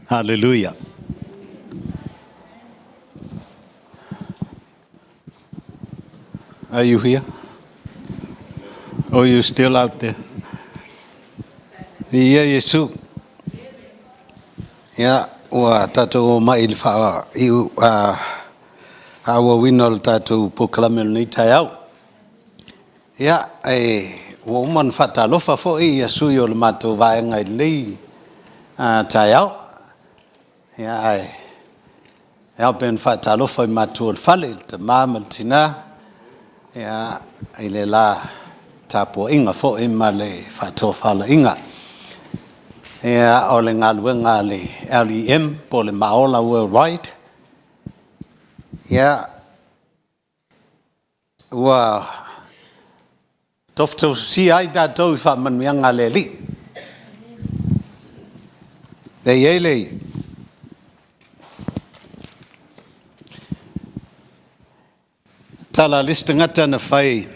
Hallelujah. Are you here? Or are you still out there? Yeah, Yesu. Yeah, wa tato mailfa you our winol tato proclaim ni tayau. Yeah, woman fatalofa fo Yesu yo mato vai ngai li tayau. Yeah, helpen fatalofa mato fale te mamal tina. Ya ilela tapo inga fo imale fatofala inga ya ole ngalwenga le LEM pole maola worldwide ya wa tofto si ai da do fa man mianga le li de yele tala listengata na fai.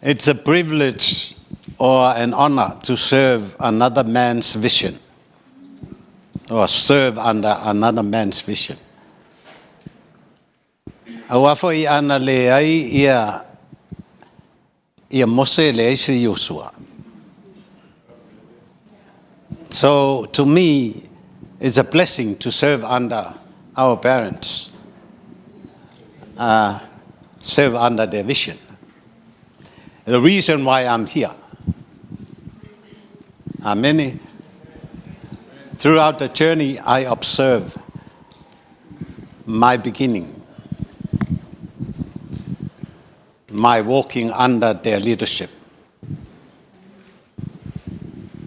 It's a privilege or an honor to serve another man's vision or serve under another man's vision. Awafo I ana le ai ia mose le ai si Yosua. So to me, it's a blessing to serve under our parents, serve under their vision. The reason why I'm here. Amen. Throughout the journey, I observe my beginning, my walking under their leadership.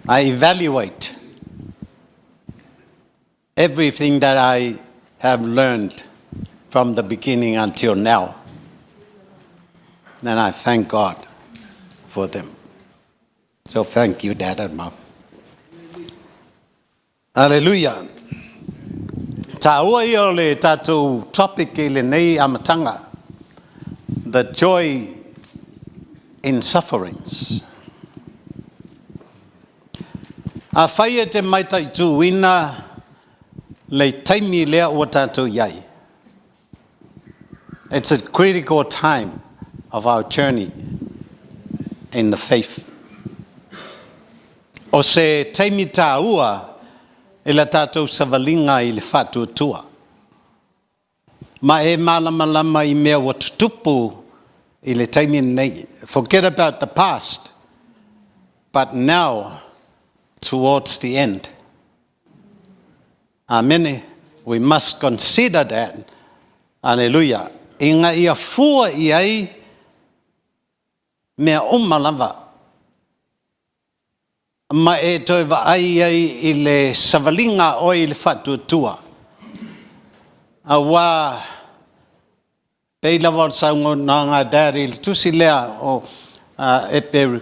I evaluate everything that I have learned from the beginning until now. And I thank God for them. So thank you, Dad and Mom. Hallelujah. Ta'ua ia le tātou topic le nei amatanga. The joy in sufferings. A whaia te maitai tuina le taimi lea o tātou iai. It's a critical time of our journey in the faith. O se taimi tāua e la tātou savalinga I le whātua tua. Ma e malamalama I mea wa tutupu I le taimi nei. Forget about the past, but now towards the end. Amen. We must consider that. Hallelujah. Inga ia fua iai mea umalava. Ma e toi wa ai I le savalinga o I le whātua tua. A wā peila wal saungo nā ngā dāri le tusi lea o e Peru.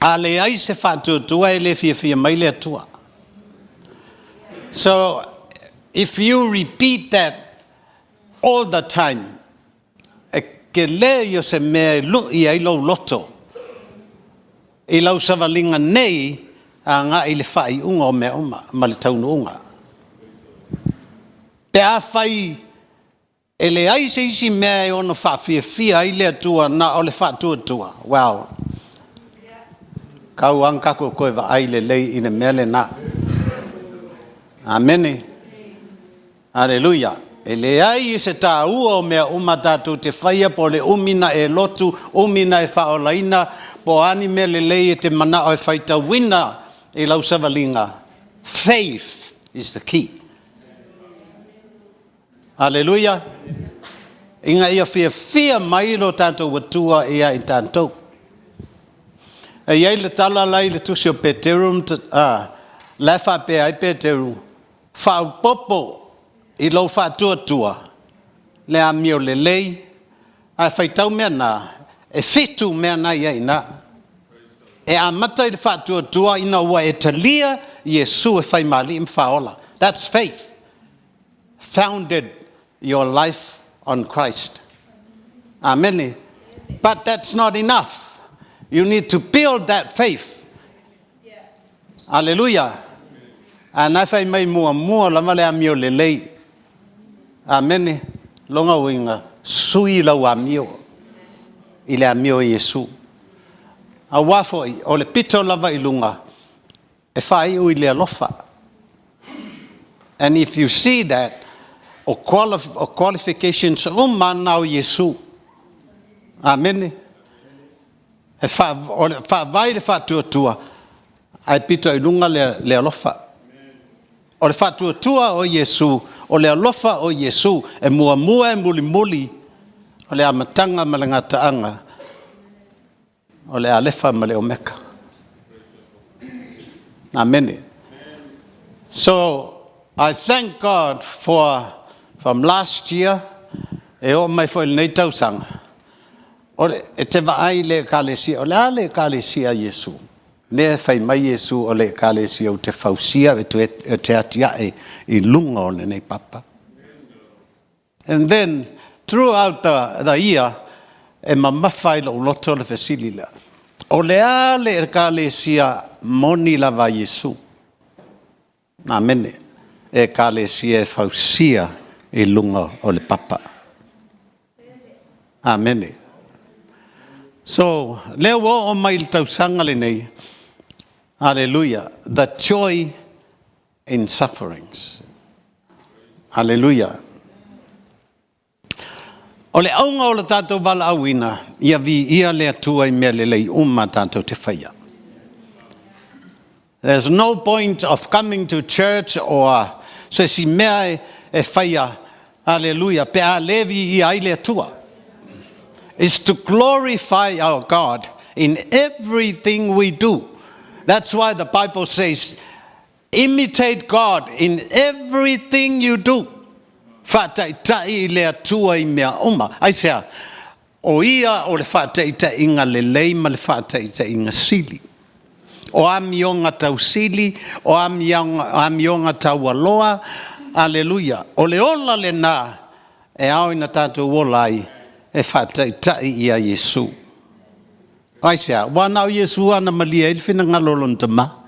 A le ai se whātua tua e le fia mai lea tua. So if you repeat that all the time, ke le yo se mea lui ai lau loto. I lau savalinga nei a ngā I le whai unga o mea uma, ma le taunu unga. Pe a whai e le ai se isi mea e ono whawhia ai lea tua na o le whātua tua. Wow. Kau angkako koe wa ai le lei ina mea le na. Amen. Hallelujah. E le ai se tā ua o mea uma tātou te whaia po le umina e lotu, umina e whaolaina, po ani mea le lei e te mana o e whaita wina e lau savalinga. Faith is the key. Hallelujah. Inga ia fia mai lo tātou watua ia I tātou. E iai le tala lai le tusi o Peterum, lefa pe ai Peteru, whau popo, I lau whātua tua, le a mio le lei, a whaitau mea nā, e whitu mea nā iai nā. E a matai le whātua tua, ina ua e talia, Yesu e whai mali im whaola. That's faith. Founded your life on Christ. Amen. But that's not enough. You need to build that faith. Hallelujah. Nai fai mai mua lama le amio le lei. Amene. Longa winga. Sui lau amio. I le amio Yesu. A wafo o le pito lava ilunga. E fai ui le alofa. And if you see that, o qualifications o manau Yesu. Amen. E fa vai le fa tua. Ai pito ilunga le alofa. O le fa tua o Yesu. O le alofa o Yesu. E mua e muli. O le amatanga malangataanga. O le alefa ma le omeka. Amen. So I thank God from last year. E o mai foi nei tausanga. O e te vaai le kalesia. O le ale kalesia Yesu. Ne fai mai Yesu o le kalesia o te fausia e te atia I lunga o le nei papa. And then throughout the year, e mamawhai lo loto le fesilila. O le ale e kalesia moni lava Yesu. Amen. E kalesia e fausia I lunga o le papa. Amen. So, leo o mai le tausanga le nei. Hallelujah. The joy in sufferings. Hallelujah. O le aunga o le tātou wala awina, ia vi ia le atua I mea le lei tātou te whaia. There's no point of coming to church or se si mea e whaia, hallelujah, pe a levi ia I le atua. Is to glorify our God in everything we do. That's why the Bible says, imitate God in everything you do. Whātaitai le atua I mea oma. Ai sea, o ia o le whātaitai inga le leima le whātaitai inga sili. O amionga tau sili, o amionga tau aloa. Alleluia. O le ola le nā, e au ina tātou olai, e whātaitai ia Yesu. Ai sea, wana o Yesu ana malia il fina ngalolon tama.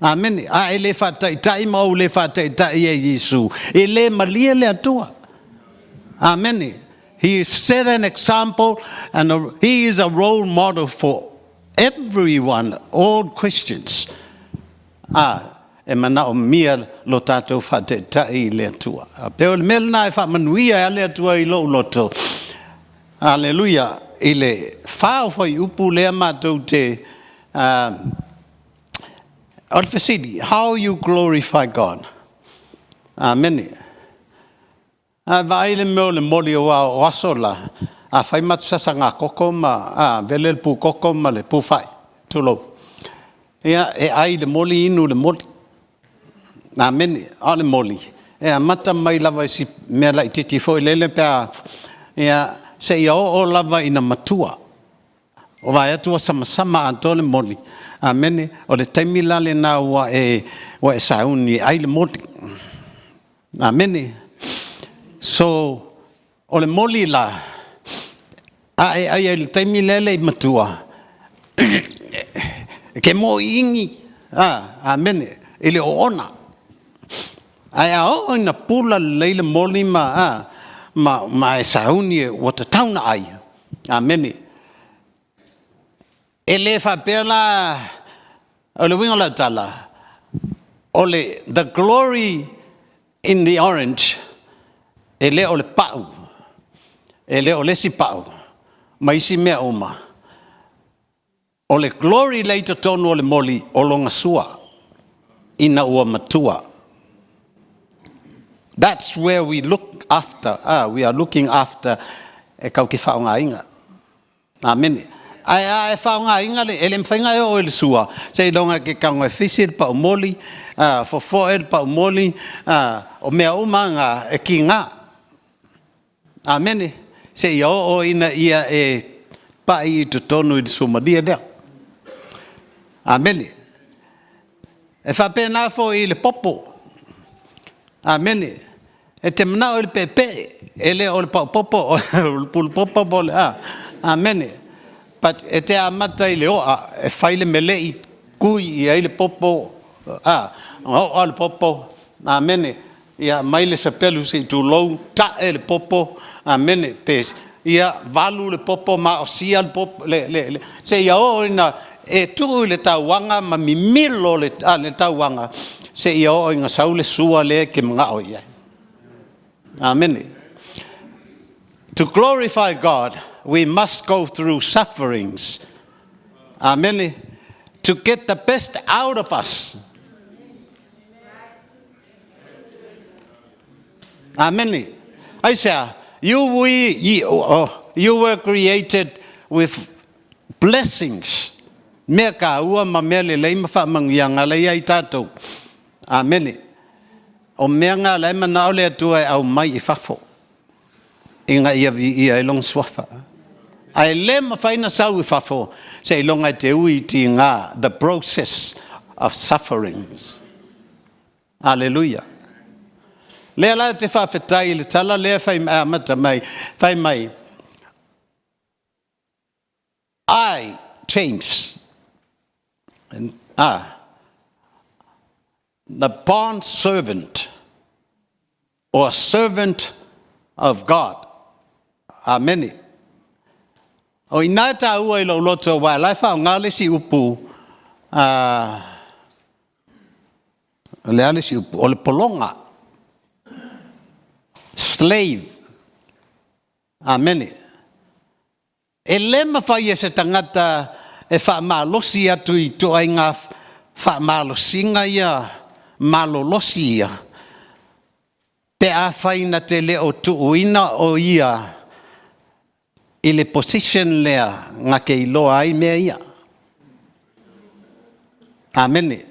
Amen. A ele whātaitai mau le whātaitai ia Yesu. Ele malia le atua. Amen. He set an example and he is a role model for everyone, all Christians. E mana o mia lo tātou whātaitai le atua. Peo le melna e whamanuia le atua I lo loto. Alleluia. Ile whao whai upu lea mātou te Orfesidi, how you glorify God. Amen. Vai le meo le moli o asola. A whai matsasa ngā koko ma, vele le pu koko ma le pu whai. Tulo. Ea e ai le moli inu le moli. Amen. A le moli. Ea mata mai lava si mea lai titi fo lele pia. Ea se ia o lava ina matua. O vai atua sama anto le moli. Amen. O le taimila le nā wa e sauni ai le moli. Amen. So, o le moli la. Ai le taimila le matua. Ke mo ingi. Amen. Ele o ona. Ai o ina pula leile moli ma e sauni o te tauna ai. Amen. Ele fa pela o le winga la tala. Ole the glory in the orange. Ele o le pau. Ele o le si pau. Mai si mea oma. O le glory leito tonu o le moli o longa sua. Ina ua matua. That's where we look after. We are looking after e kau ki whaonga inga. Amen. Ai e whaonga inga le ele mwhainga e o ele sua. Sei longa ke kaunga fisir pa o moli, fofo el pa o moli, o mea umanga e ki ngā. Amen. Sei o ina ia e pai I tonu I sumadia lea. Amen. E whapena fo I le popo. Amen. E te mana o le pepe, ele o le popo, o le pulu popo bole. Amen. But e te amata I le oa, e whaile melei, kui I le popo, o le popo. Amen. Ia maile sa pelu se tu lou ta le popo. Amen. Pes. Ia valu le popo ma o sia le popo le. Se ia o ina e tu le tauanga ma mimilo le tauanga. Se ia o inga saule sua le ke mga o ia. Amen. To glorify God, we must go through sufferings. Amen. To get the best out of us. Amen. I say, you were created with blessings. Meka ua mamele leima fa mangianga le ai tatou. Amen. O meanga le mana ole tua au mai I fafo. Inga ia long swafa. Ai le ma faina sau I fafo. Sei longa te ui ti ngā, the process of sufferings. Hallelujah. Le ala te whawhetai le tala le whai mata mai, whai mai. I changed. And, the bond servant or servant of God. Amen. O inata ua ilo loto wa lai whao ngale si upu le ale si upu o le polonga slave. Amen. E lema whai e se tangata e wha malosi atu I to ai ngā wha malosinga ia malolosi ia pe a whaina te leo tuuina o ia I le position lea ngā ke iloa ai mea ia. Amen.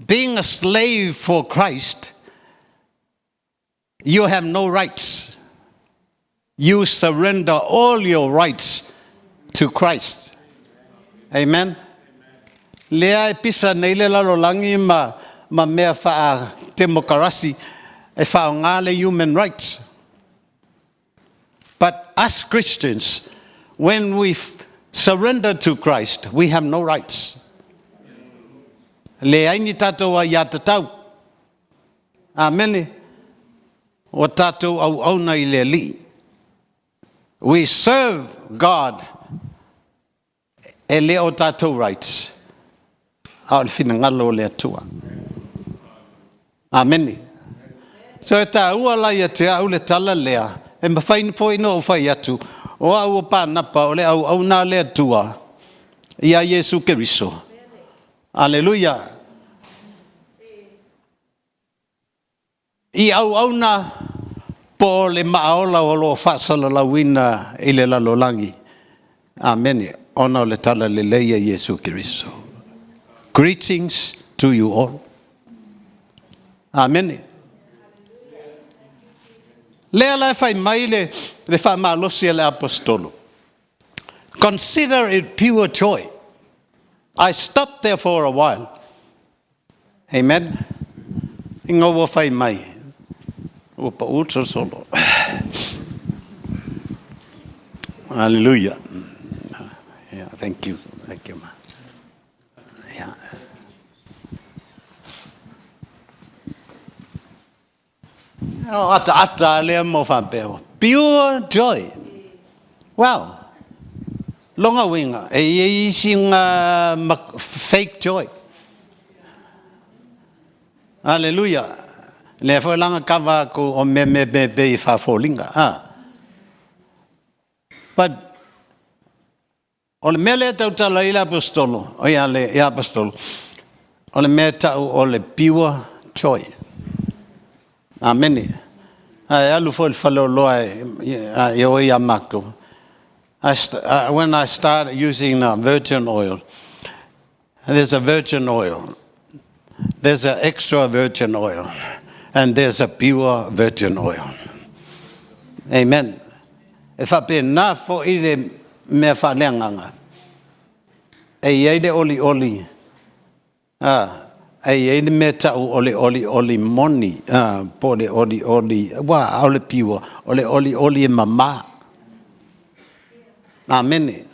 Being a slave for Christ, you have no rights. You surrender all your rights to Christ. Amen. Lea e pisa nei le lalo langi ma mea wha demokarasi e wha o ngale human rights. But as Christians, when we surrender to Christ, we have no rights. Le aini tātou a ia tatau. Amen. O tātou au auna I le li. We serve God e le o tātou rights. Ao le fina ngalo le atua. Amen. So e tā ua lai te au le tala lea. E mawhaini po ino o whai atu. O au o pānapa o le au nā le atua. Ia Yesu Keriso. Alleluia. I au na po le maaola o lo whasala lawina I le lalolangi. Amen. Ona o le tala le leia Yesu Keriso. Greetings to you all. Amen. Lea lai whai mai le wha malosi le apostolo. Consider it pure joy. I stopped there for a while. Amen. Inga wa whai mai. Upa uta solo. Hallelujah. Yeah, thank you. Thank you, ma. Yeah. Ata le mo fampeo. Pure joy. Wow. Longa winga. E singa fake joy. Hallelujah. Le fo langa kava ko o me be fa folinga. But o le mele tau tala ila apostolo. O ia le apostolo. O le meta o le pure joy. Amen. Alu fo falo loa yo ia mako. When I started using virgin oil, there's a virgin oil, there's an extra virgin oil, and there's a pure virgin oil. Amen. If I be enough for ile me fa lenganga, e ile oli. Ai meta oli moni po le oli wa ole piwa oli mama. Amen.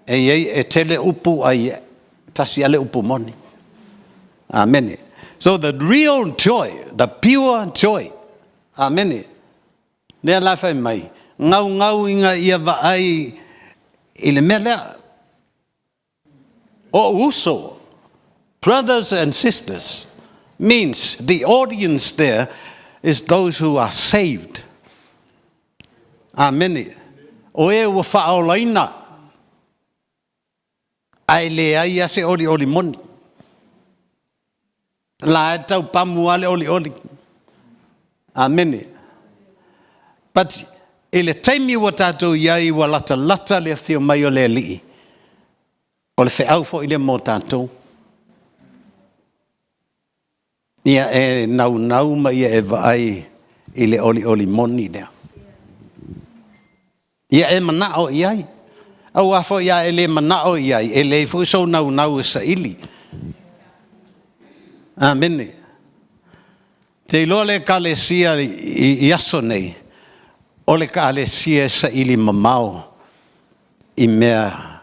E tele upu ai tasi ale upu moni. Amen. So the real joy, the pure joy. Amen. Nea la whai mai. Ngau inga ia vaai ile mea lea. O uso, brothers and sisters, means the audience there is those who are saved. Amen. O e ua whaolaina. Ai le ai ase oli moni. La e tau pamuale oli. Amen. But ele taimi wa tātou iai wa lata le whio mai o le lii. O le whiau fo ile mō tātou. Ia e nau ma ia e vaai ile oli moni lea. Ia e manao iai. Au afo ia e le manao iai. E le fu so nau sa ili. Amen. Te iloa le kalesia i aso nei. O le kalesia sa ili mamao i mea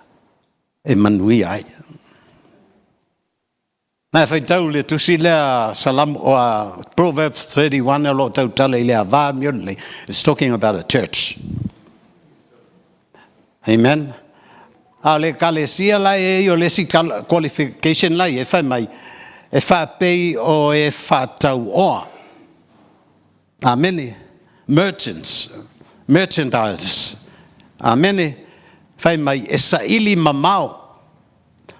e manui ai. Nā whaitau le tusi lea salam o Proverbs 31 e lo tau tala i lea vā miole. It's talking about a church. Amen. A le kalesia lai e o le si qualification lai e whai mai. E wha pei o e wha tau oa. Amen. Merchandise. Amen. Whai mai e sa ili mamao.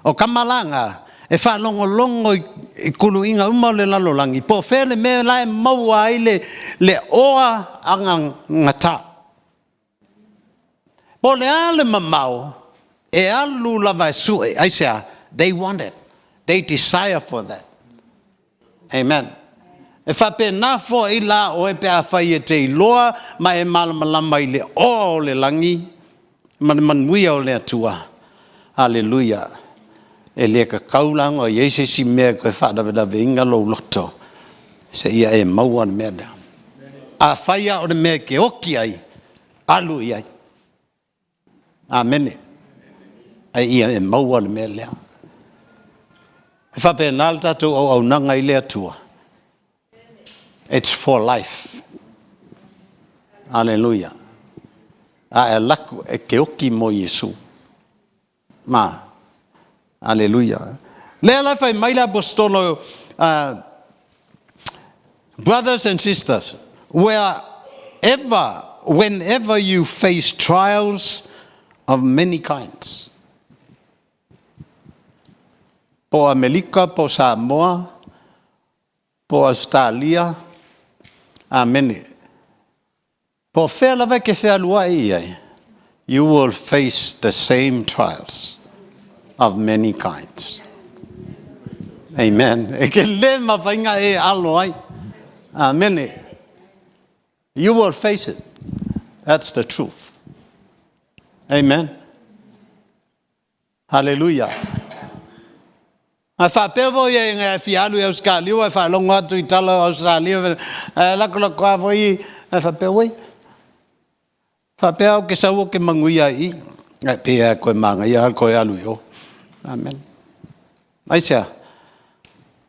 O kamalanga e wha longo i kulu inga umau le lalolangi. Po whele me lai maua ai le oa anga ngata. Po le ale mamao e alu lava e sue. I say, they want it. They desire for that. Amen. E whape nā fo i la o e pe a whai e te iloa, ma e malamalama i le o le langi, manuia o le atua. Hallelujah. E le ka kaulang o Iese si mea koe whaadawe inga lo loto. Se ia e maua mea lea. A whaia o le mea ke oki ai, alu i ai. Amen. Ai ia e maua le mea lea. E whape nāl tātou au nanga i le atua. It's for life. Hallelujah. A e laku e ke oki mo Yesu. Ma. Hallelujah. Lea lai whai maila apostolo, brothers and sisters, whenever you face trials of many kinds, po Amerika, po Samoa, po Australia, amen. Po whela vai ke whealua iai, you will face the same trials of many kinds. Amen. E ke le mawhainga e alo ai. Amen. You will face it. That's the truth. Amen. Hallelujah. A whapevo ia ngā whialu i Australia, a whalongo atu i tala Australia, lako a voi, a whapevo i. Whapea o ke sau o ke manguia i, a pia koe manga i al koe alu i o. Amen. Aisea,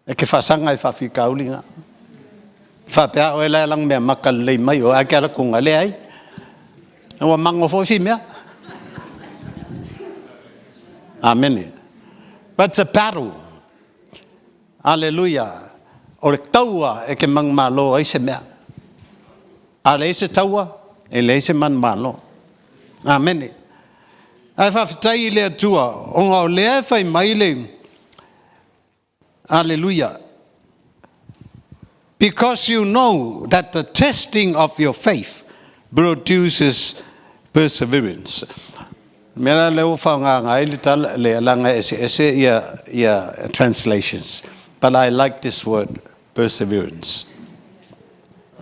e ke whasanga i whawhika ulinga. Whapea o e lai lang mea maka lei mai o, a ke ala kunga le ai. E wa mango fosi mea. Amen. But it's a battle. Hallelujah. O le taua e ke mang malo ai se mea. A le se taua e le se man malo. Amen. Ai whawhitai le atua. O ngā o lea whai mai le. Hallelujah. Because you know that the testing of your faith produces perseverance. Mera leo whaunga ngai le tala le alanga ese ia translations. But I like this word, perseverance.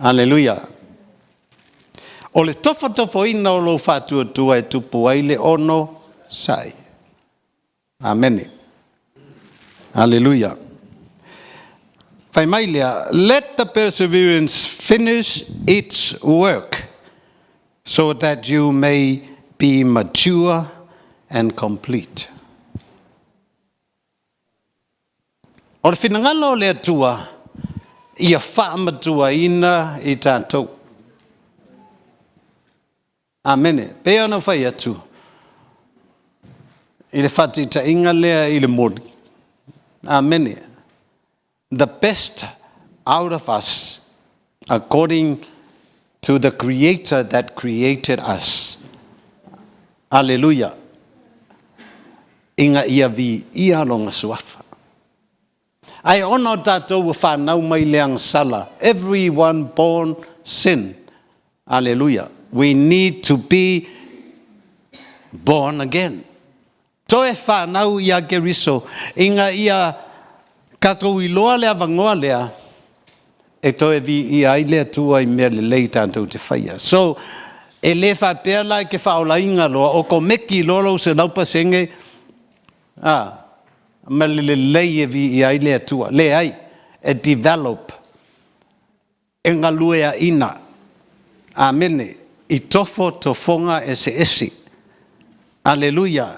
Hallelujah. O le tofotofoina o lo whātua e tupu ai le ono sai. Amen. Hallelujah. Whai mai lea, let the perseverance finish its work so that you may be mature and complete. O le finangalo le atua, ia whaamatua ina I tātou. Amene. Pea na whai atu. I le whatita inga lea I le mori. Amene. The best out of us, according to the Creator that created us. Hallelujah. Inga ia vi ia longa suafa. Ai ono tātou whanau mai leang sala. Everyone born sin. Hallelujah. We need to be born again. Toe whanau ia keriso. Inga ia katou iloa lea vangoa lea. E toe vi ia I lea tua I mea le lei tātou te whaia. So, e le whapea lai ke whaola inga loa. O ko meki lolo se naupa senge. Ma le lei e vi ia I lea tua. Le ai, e develop. E ngaluea ina. Amene. I tofotofoga ese. Hallelujah.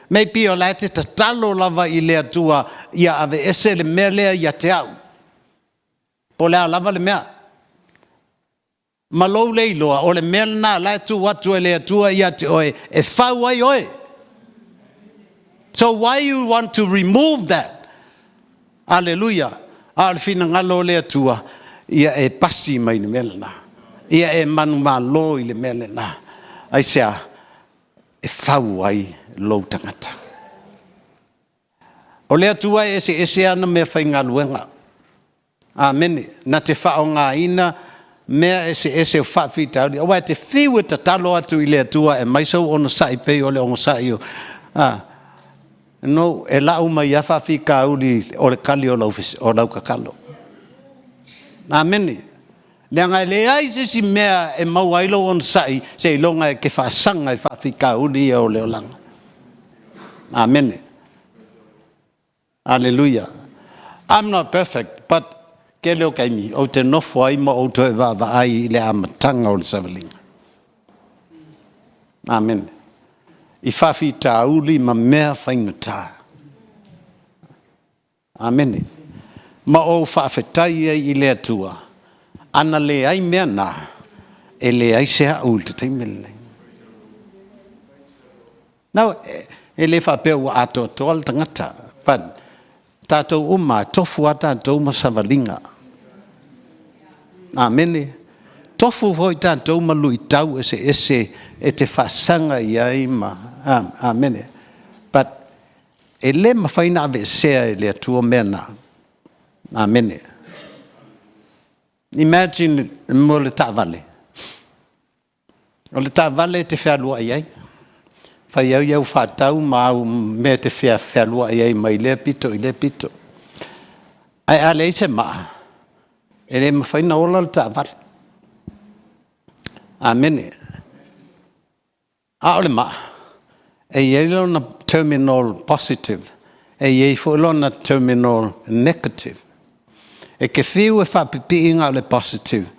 Mei pio la te tatalo lava I lea tua ia ave ese le mea lea ia te au. Po lea lava le mea. Malou leiloa o le mea na la tu watu e lea tua ia te oe. E whau ai oe. So why you want to remove that? Hallelujah. Al fina ngalo lea tua ia e pasi mai le mea na. Ia e manu malo I le mea na. Ai sea e whau ai lou tangata. O lea tua ese ana mea whainga luenga. Amene. Na te whao ngā ina mea ese whawhita. Owa te whiu ta talo atu I lea tua e maisau ono sai pei o le ongo sai o. No, e lau mai a whawhika uri o le kali o lau kakalo. Amene. Lea ngai le ai si mea e mau ailo ono sai se ilonga e ke whaasanga e whawhika uri o le olanga. Amen. Hallelujah. I'm not perfect, but ke leo kai mi o te nofo ai mo o te wa ai le amatanga o le savalinga. Amen. I whawhita uli ma mea whaingata. Amen. Ma o whawhetai ai I lea tua. Ana le ai mea na e le ai sea ul te taimele. Now, e le whapea ua ato toal tangata. But tātou uma tofu a tātou ma savalinga. Amene. Tofu hoi tātou ma lui tau ese e te whasanga I ai ma. Amene. But e le ma whaina ave sea e le atua mea na. Amene. Imagine mo le tāwale. O le tāwale te whealua I ai. Whai au whātau mau me te whealua I ai mai le pito I le pito. Ai a le se maa. E le mawhaina ola le tāwale. Amene. A ole maa. E iei lona terminal positive. E iei fo lona terminal negative. E ke whiu e whapipi inga le positive.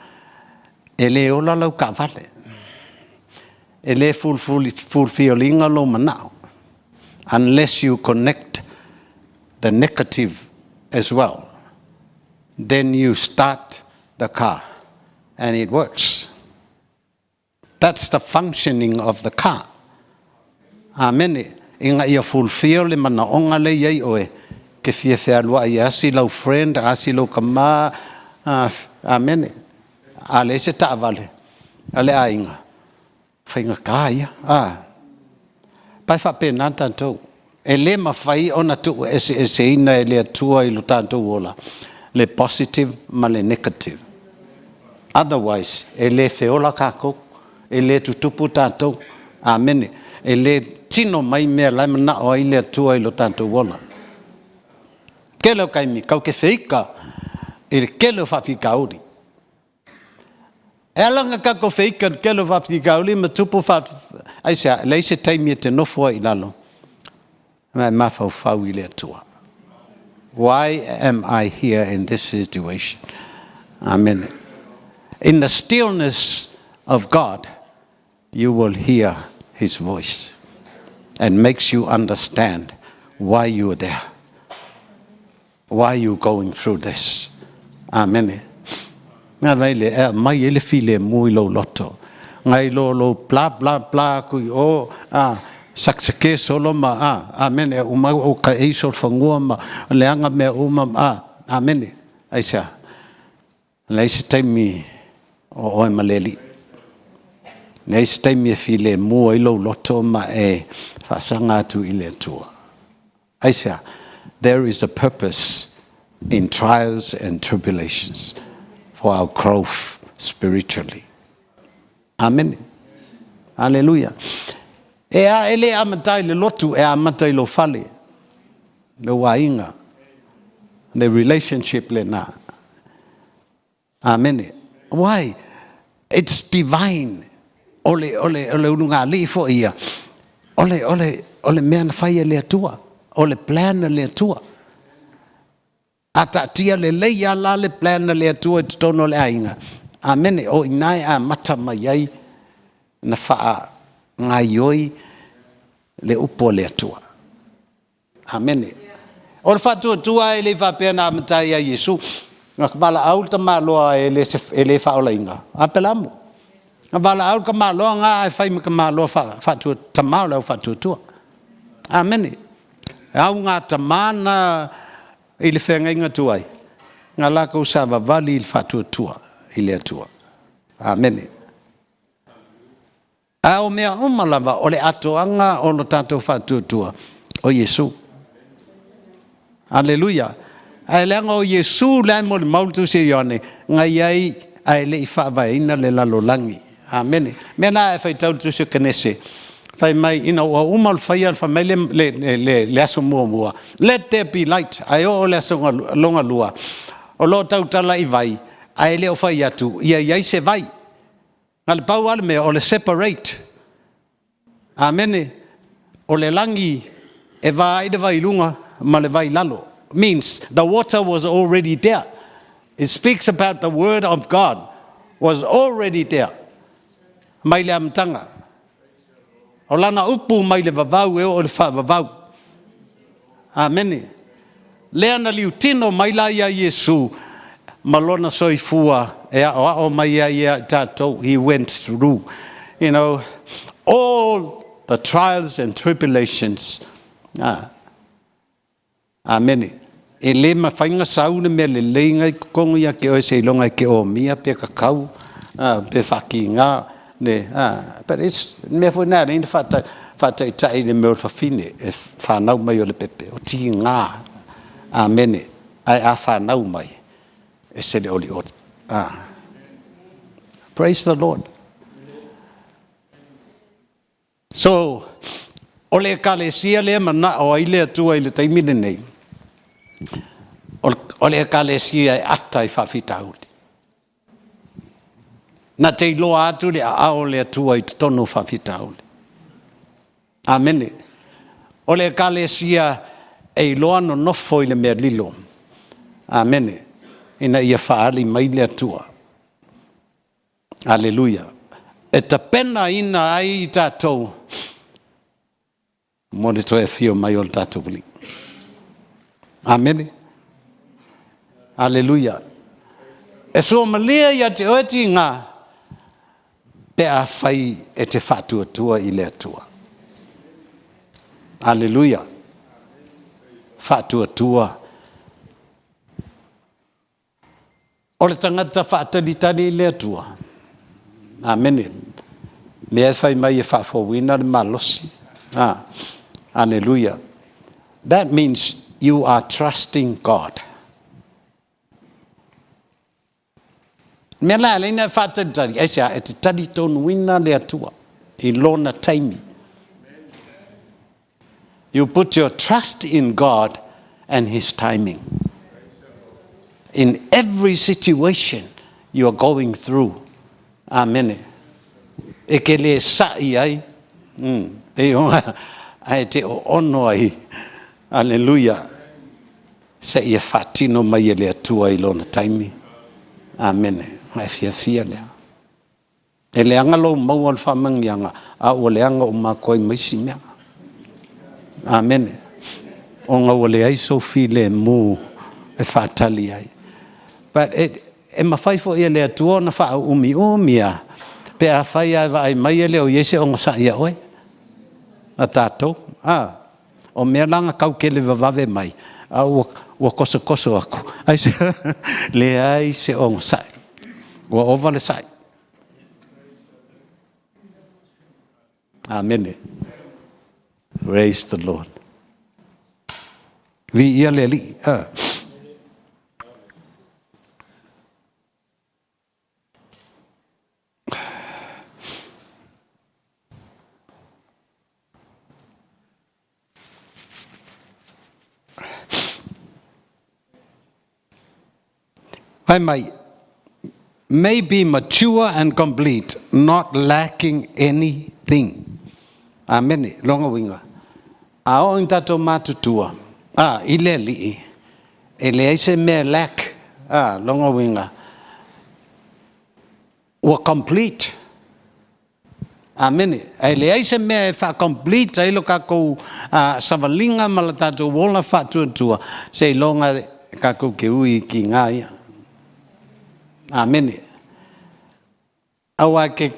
E le ola lau ka vale. E le fulfillinga lo manao. Unless you connect the negative as well. Then you start the car. And it works. That's the functioning of the car. Amen. Inga ia fulfill le manaonga le iei oe. Ke fia lua I asi lau friend, asi lau kama. Amen. Ale se ta'avale. Ale ainga. Whainga kāia. Pai whapena tātou. E le mawhai ona tu ese ina e le atua I lo tātou ola. Le positive ma le negative. Otherwise, e le feola kākou. E le tutupu tātou. Amen. E le tino mai mea lai mana o I le atua I lo tātou ola. Ke leo kaimi, kau ke whika, e ke leo whawhika uri. E alanga ka ko whika, ke leo whawhika uri, ma tupu aisea, leise taimi e te nofua I lalo. Mai mawhau whau I le atua. Why am I here in this situation? Amen. In the stillness of God, you will hear His voice and makes you understand why you are there. Why are you going through this? Amen. Nga vaile mai ele file mui lo loto. Ngai lo bla bla bla kui o saksake solo ma amen uma o ka eiso fangua ma leanga me uma amen aisa leise taimi o maleli leise taimi file mo ilo loto ma fasanga tu ile tua aisa. There is a purpose in trials and tribulations for our growth spiritually. Amen. Hallelujah. Ele amatai le lotu amatai lo fale. Le wainga. The relationship le na. Amen. Why? It's divine. Ole ununga li fo ia. Ole mea fai le tua. Ole plan le tua. Ata tia le leia la le plan le tua tono le ainga. Amen. O inai mata mai na faa ngaioi le upo le tua. Amen. O le fatu tua ele fa pena mata ia Yesu. Ngakbala aul tama loa ele fa ola inga. Apelamu. Ngabala aul kama loa nga fai kama loa fatu tama loa fatu tua. Amen. Au nga tamana ile fenga inga tuai. Ngala ko sa vali il fatu tua ile tua. Amen. Au mea umalava ole atoanga o lo tato fatu tua o Yesu. Hallelujah. Ai lenga o Yesu la mo mautu se yone ngai ai ai le fa vai ina le lalolangi. Amen. Mena fa tau tu se kenese. Fai mai ina o umal fai fa mai le aso mua. Let there be light. Ai o le aso longa lua. O lo tau tala i vai. Ai le o fai atu. Ia se vai. Ngal pau ale me o le separate. Amen. O le langi e vai de vai lunga ma le vai lalo. Means the water was already there. It speaks about the word of God was already there. Mai le amtanga. O lana upu mai le vavau e o le fa vavau. Amen. Leana liutino mai la ia Yesu malona soifua e o mai ia tato. He went through, all the trials and tribulations. Amen. E le mawhainga saune me le leinga I kongu ia ke o se longa ke o mia pe kakau pe whaki ngā ne but it's me fo na ni fata tai ne me fa fine e fa nau mai o le pepe o ti ngā. Amen. Ai a fa nau mai e se le oli o. Praise the Lord. So ole kalesia le mana o ile tu ile taimine nei. Ole kalesia atai fa fitauli. Na te loa atu le a ole tu ai tonu fa fitauli. Amen. Ole kalesia e loa no nofo ile me lilo. Amen. Ina ia faali mai le tua. Hallelujah. E ta pena ina ai tatou. Mone to e fio mai o tatou bili. Amen. Hallelujah. E so malia ia te oeti ngā pe a fai e te fatua tua I le atua. Hallelujah. Fatua tua. O le tangata whaatalitani I le atua. Amen. Le fai mai e whaafowina le malosi. Hallelujah. That means you are trusting God. Mela le na whaatalitani. Esia e te tali tonu wina le atua. I lona taimi. You put your trust in God and His timing. In every situation you are going through. Amen. E ke le sa'i ai. E onga ai te ono ai. Hallelujah. Se ia fatino mai le atua I lona taimi. Amen. Mai fia le. E le anga lo mau al whamangianga. A o le anga o makoi maisi mea. Amen. O nga o le ai so fi le mu. e whaatali ai. But e mawhaifo ia lea tuona wha umia. Pe a whai ai wa ai mai e leo iese o ngasa ia oe. A tātou. O mea langa kau kele vavave mai. Ua koso aku. Le ai se o ngasa. Ua ova le sai. Amen. Praise the Lord. Vi ia le li. I may be mature and complete, not lacking anything. Amen. Longa winga. Ao in tato matutua. Ile li. Ele se me lack. Longa winga. Wa complete. Amen. Ele se me fa complete. Ilo kako savalinga malatato wola fa tua. Se longa kako ke ui ki ngaya. Amen. Awa ke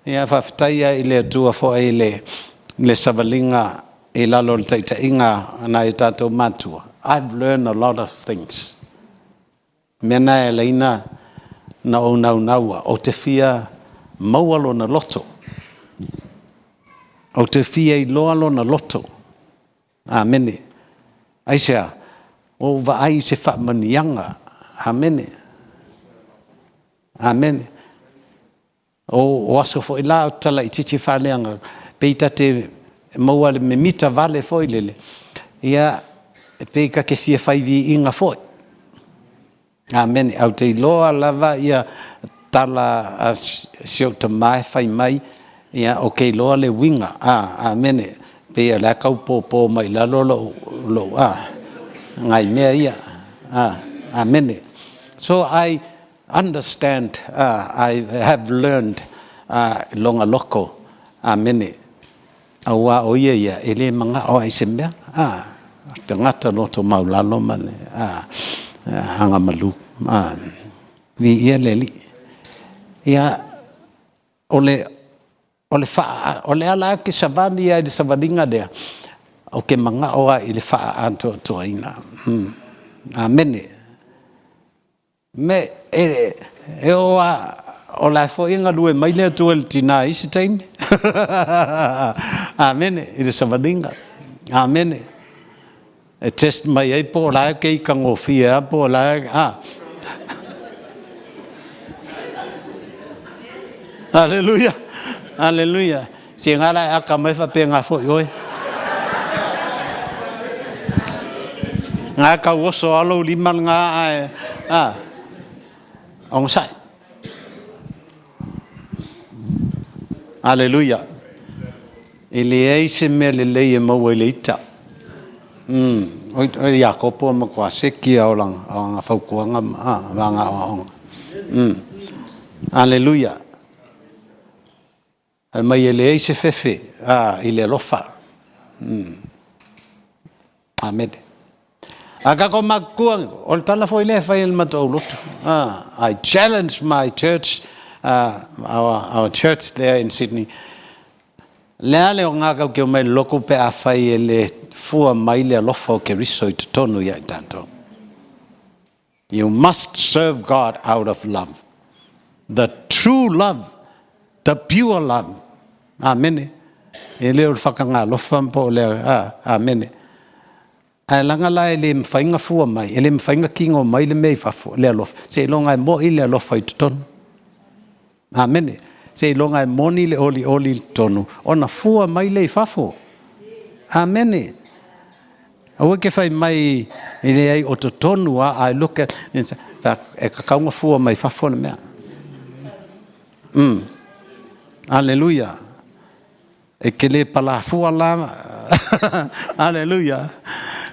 ia whawhitaia i le tua fo e le savalinga e lalo le taita inga na e tātou matua. I've learned a lot of things. Mena e leina na o naua. O te fia maualo na loto. O te fia i loalo na loto. Amen. Aisea, o wa ai se whamanianga. Amen. Amen. O aso fo ila tala I titi whaleanga. Peita te maua le me mita vale foi lele. Ia peika ke fia whaivi inga foi. Amen. Au te loa lava ia tala a sio te mai whai mai. Ia o ke loa le winga. Amen. Pea la kau po mai la lo. Ngai mea ia. Amen. So I understand, I have learned longa loko. Amen. Awa o ia ele manga o ai semea. Te ngata loto maulalo mane. Hanga malu. Vi ia leli. Ia ole ala ke savani ia di savadinga dea. O ke manga oa I le faa anto toina. Amen. Me o la fo inga lue mai le tu el tina isi taimi. Amen. I le savadinga. Amen. E test mai ei po la ke I kangofia po la Hallelujah. Hallelujah. Si ngala aka mai fa pe nga fo yoi. Nga ka woso alo liman nga ong sai. Hallelujah. Ele ei se me le le mo le ita. O ya ko po mo kwa se ki o lang nga fa ko nga nga ong. Hallelujah. Mai ele ei se fefe ile lofa. Amen. Aga ko magkuang ol tala fo ile fa il matolot. I challenge my church, our church there in Sydney. Leale o ngaka ke mai loko pe a fai ele fua mai le lofo ke riso I tonu ya tanto. You must serve God out of love. The true love, the pure love. Amen. Ele o whakanga lofa po le amen. Ai langa lai le mwhainga fua mai, ele mwhainga kingo mai le mei fafo, le alof. Se longa mo I le alofa I tutonu. Amen. Se longa moni le oli tonu. Ona fua mai le fafo. Amen. Awe ke fai mai ile ai o tutonu I look at e kakaunga fua mai fafo na mea. Hallelujah. E kele pala fua lama. Hallelujah.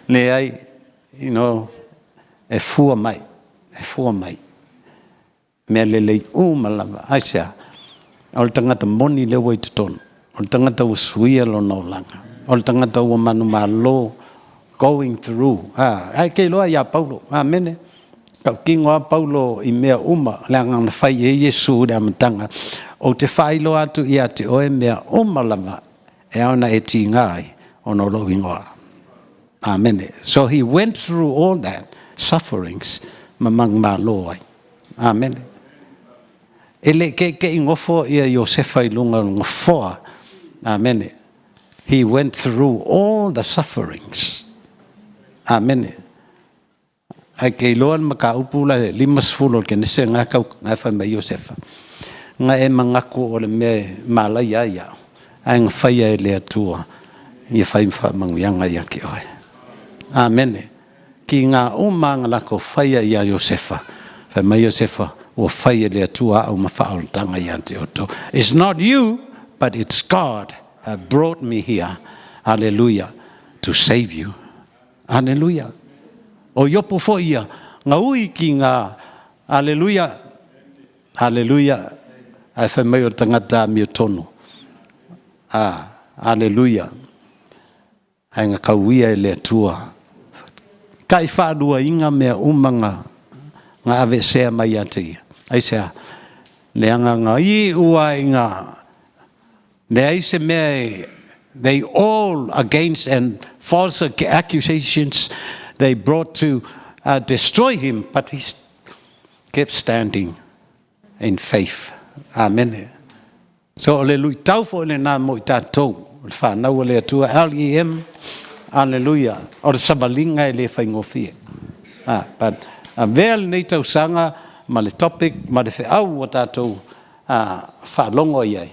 Le ai, you know, e fua mai. Mea lelei malama. Aisha, o tangata moni le wai tutonu. O tangata usuia lo no langa. O tangata ua manu malo going through. Ai ke loa ia Paulo. Amen. Kau kingoa Paulo I mea uma langang whai e Yesu rea matanga. O te whai loa atu ia te oe mea uma lama e auna e ti ngai ono lo ingoa. Amen. So he went through all that sufferings mamang ma loai. Amen. Ele ke ingofo ia Josefa I lunga ngofoa. Amen. He went through all the sufferings. Amen. Ai ke loan maka upula limas fulo ke nese nga kau nga fa mai Josefa. Nga e mangaku o le me malai ia. Ai nga fai le atua. Ia fai fa mangyanga ia ke oi. Amen. Ki nga umang la ko fai ia Josefa. Fa mai Josefa o fai le atua au mafa'al tanga ia te oto. It's not you, but it's God have brought me here. Hallelujah. To save you. Hallelujah. O yopo fo ia nga ui ki nga hallelujah. Hallelujah. Ai fa mai o tangata mi tonu. Hallelujah. Ai nga kauia le tua. Kai fa dua inga mea umanga nga ave sea mai ate. Ai sea le anga nga I ua inga le ai se mea they all against and false accusations they brought to destroy him, but he kept standing in faith. Amen. So hallelujah. Tau fo le na mo tatou fa na le tua LEM. Hallelujah. O le sabalinga le fa ngofie. But vel nei tau sanga ma le topic ma le fe au o tatou fa longo ia.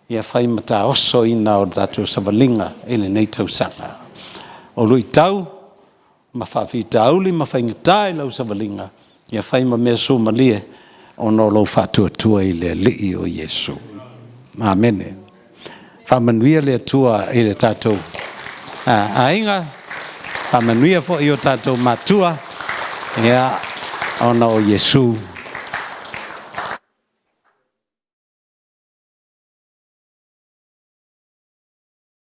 Ia fai mata oso ina o tatou sabalinga ele nei tau sanga. O lui tau ma fa fita auli ma fa ngatai lau sabalinga. Ia fai ma mea su malie o no lo fa tua ile li o Yesu. Amen. Fa manuia le tua ile tatou. Ainga fa manuia fo I o tatou matua. Ia ona o Yesu.